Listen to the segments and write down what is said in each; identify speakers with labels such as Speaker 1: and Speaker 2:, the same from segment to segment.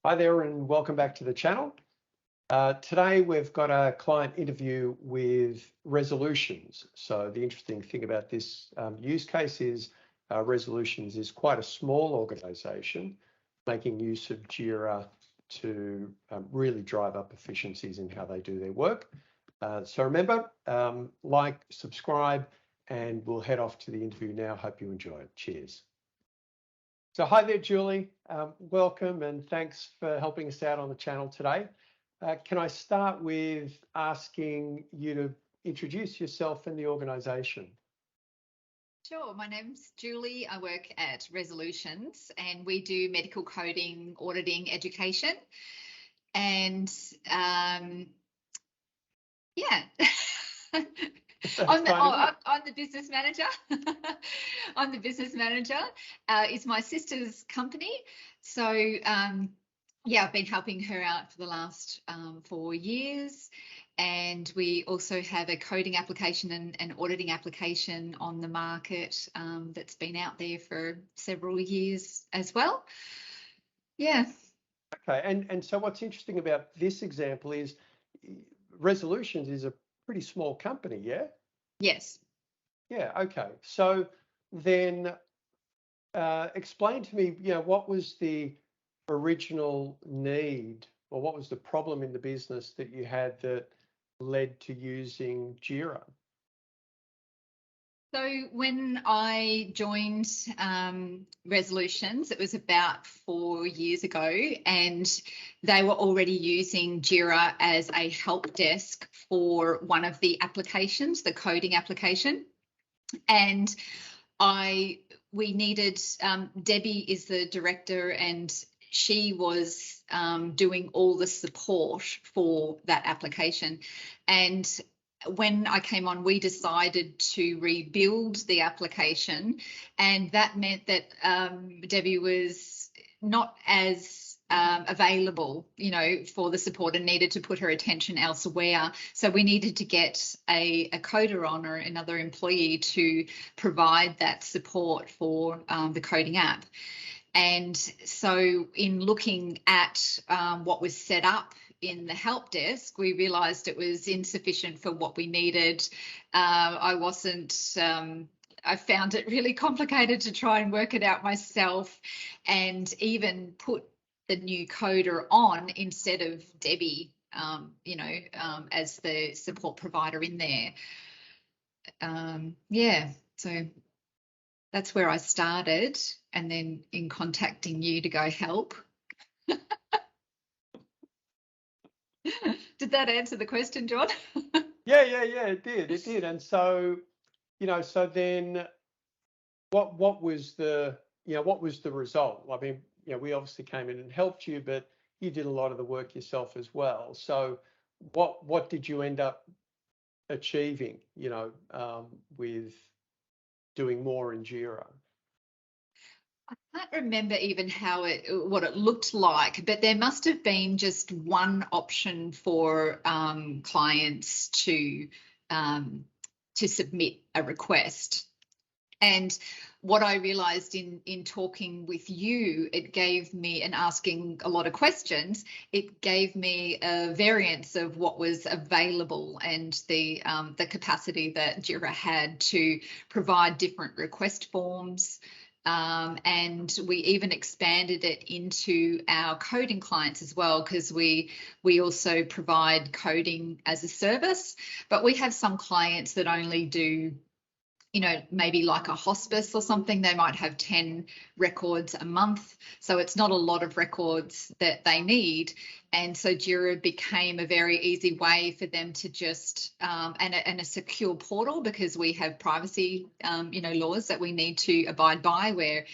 Speaker 1: Hi there and welcome back to the channel. Today we've got a client interview with Resolutions. So the interesting thing about this use case is Resolutions is quite a small organisation making use of Jira to really drive up efficiencies in how they do their work. So remember, like, subscribe, and we'll head off to the interview now. Hope you enjoy it. Cheers. So hi there, Julie. Welcome and thanks for helping us out on the channel today. Can I start with asking you to introduce yourself and the organisation?
Speaker 2: Sure, my name's Julie. I work at Resolutions and we do medical coding, auditing, education. And yeah. I'm the business manager. I'm the business manager. It's my sister's company. So, yeah, I've been helping her out for the last 4 years. And we also have a coding application and an auditing application on the market that's been out there for several years as well. Yeah.
Speaker 1: Okay, and so what's interesting about this example is Resolutions is a pretty small company, yeah?
Speaker 2: Yes.
Speaker 1: Yeah, okay. So then explain to me, what was the original need or what was the problem in the business that you had that led to using Jira?
Speaker 2: So when I joined Resolutions, it was about 4 years ago, and they were already using Jira as a help desk for one of the applications, the coding application. And we needed, Debbie is the director, and she was doing all the support for that application. And when I came on, we decided to rebuild the application, and that meant that Debbie was not as available, for the support and needed to put her attention elsewhere. So we needed to get a coder on, or another employee, to provide that support for the coding app. And so in looking at what was set up in the help desk, we realised it was insufficient for what we needed. I found it really complicated to try and work it out myself, and even put the new coder on instead of Debbie, as the support provider in there. So that's where I started, and then in contacting you to go help. Did that answer the question, John?
Speaker 1: Yeah, it did. And so, so then what was the result? I mean, we obviously came in and helped you, but you did a lot of the work yourself as well. So what did you end up achieving, with doing more in Jira?
Speaker 2: I can't remember even what it looked like, but there must have been just one option for clients to submit a request. And what I realised in talking with you, it gave me, and asking a lot of questions, it gave me a variance of what was available, and the capacity that Jira had to provide different request forms. And we even expanded it into our coding clients as well, because we also provide coding as a service. But we have some clients that only do, maybe like a hospice or something. They might have 10 records a month. So it's not a lot of records that they need. And so Jira became a very easy way for them to just, and a secure portal, because we have privacy, laws that we need to abide by, where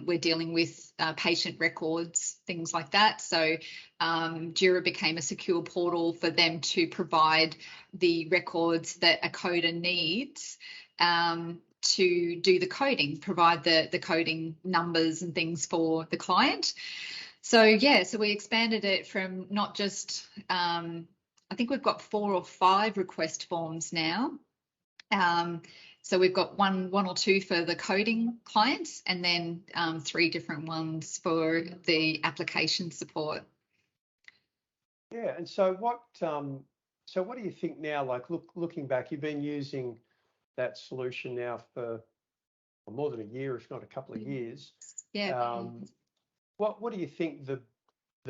Speaker 2: we're dealing with patient records, things like that. So Jira became a secure portal for them to provide the records that a coder needs to do the coding, provide the coding numbers and things for the client. So we expanded it from not just, I think we've got 4 or 5 request forms now, So we've got one or two for the coding clients, and then 3 different ones for the application support.
Speaker 1: Yeah, and so what do you think now? Like looking back, you've been using that solution now for more than a year, if not a couple of years.
Speaker 2: Yeah.
Speaker 1: What do you think the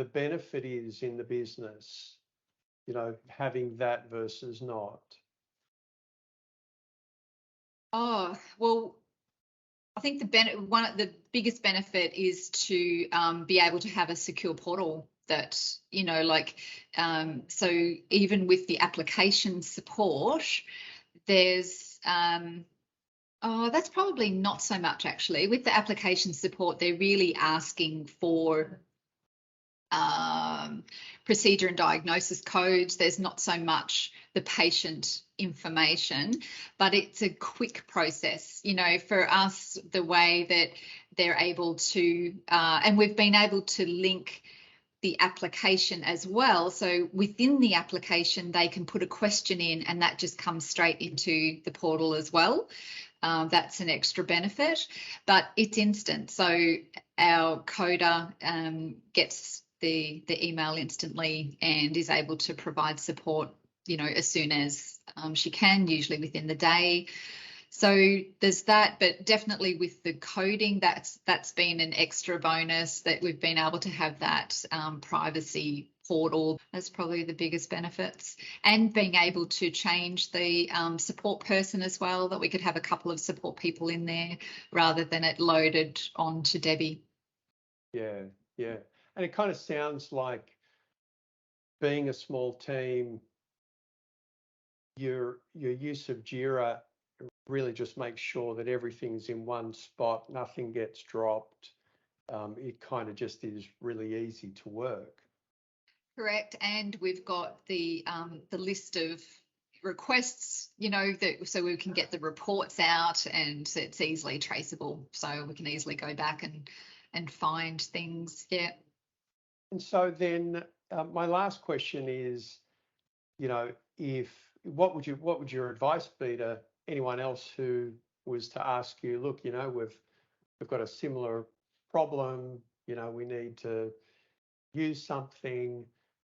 Speaker 1: benefit is in the business, having that versus not?
Speaker 2: Oh, well, I think one of the biggest benefit is to be able to have a secure portal that, so even with the application support, there's, that's probably not so much actually. With the application support, they're really asking for procedure and diagnosis codes. There's not so much the patient information, but it's a quick process. For us, the way that they're able to, and we've been able to link the application as well. So within the application, they can put a question in and that just comes straight into the portal as well. That's an extra benefit, but it's instant. So our coder gets the email instantly and is able to provide support, as soon as she can, usually within the day. So there's that, but definitely with the coding, that's been an extra bonus that we've been able to have that privacy portal. That's probably the biggest benefits, and being able to change the support person as well, that we could have a couple of support people in there rather than it loaded onto Debbie.
Speaker 1: Yeah. And it kind of sounds like, being a small team, your use of Jira really just makes sure that everything's in one spot, nothing gets dropped. It kind of just is really easy to work.
Speaker 2: Correct, and we've got the list of requests, so we can get the reports out, and it's easily traceable, so we can easily go back and find things. Yeah.
Speaker 1: And so then, my last question is, what would your advice be to anyone else who was to ask you, look, we've got a similar problem, we need to use something,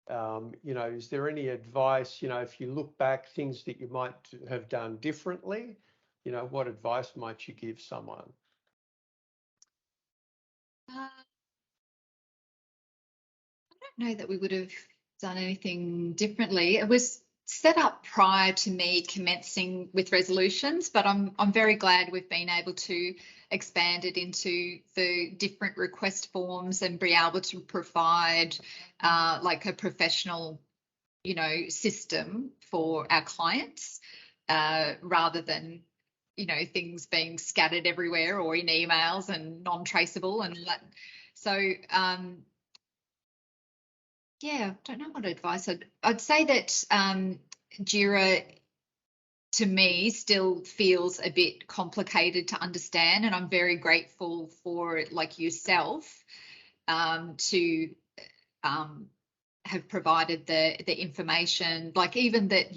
Speaker 1: is there any advice, if you look back, things that you might have done differently, what advice might you give someone?
Speaker 2: I don't know that we would have done anything differently. It was set up prior to me commencing with resolutions, but I'm very glad we've been able to expand it into the different request forms and be able to provide like a professional, system for our clients, rather than things being scattered everywhere or in emails and non-traceable and that. So yeah, don't know what advice I'd say that Jira to me still feels a bit complicated to understand, and I'm very grateful for like yourself to have provided the information, like even that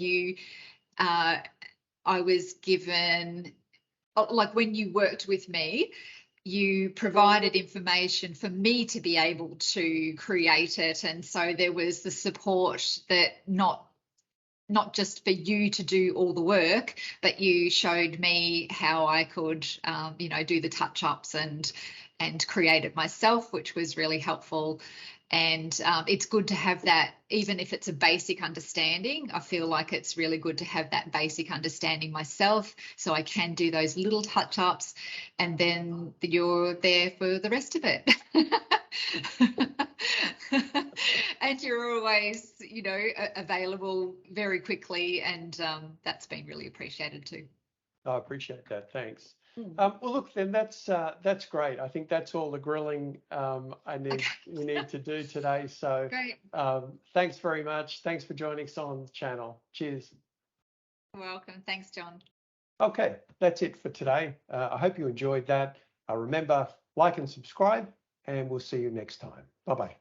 Speaker 2: I was given, like when you worked with me, you provided information for me to be able to create it. And so there was the support that not just for you to do all the work, but you showed me how I could, do the touch-ups and create it myself, which was really helpful. And it's good to have that, even if it's a basic understanding. I feel like it's really good to have that basic understanding myself, so I can do those little touch-ups, and then you're there for the rest of it. And you're always, available very quickly, and that's been really appreciated too.
Speaker 1: I appreciate that. Thanks. Well, look, then that's great. I think that's all the grilling we need to do today. So
Speaker 2: great.
Speaker 1: Thanks very much. Thanks for joining us on the channel. Cheers.
Speaker 2: You're welcome. Thanks, John.
Speaker 1: Okay, that's it for today. I hope you enjoyed that. Remember, like and subscribe, and we'll see you next time. Bye-bye.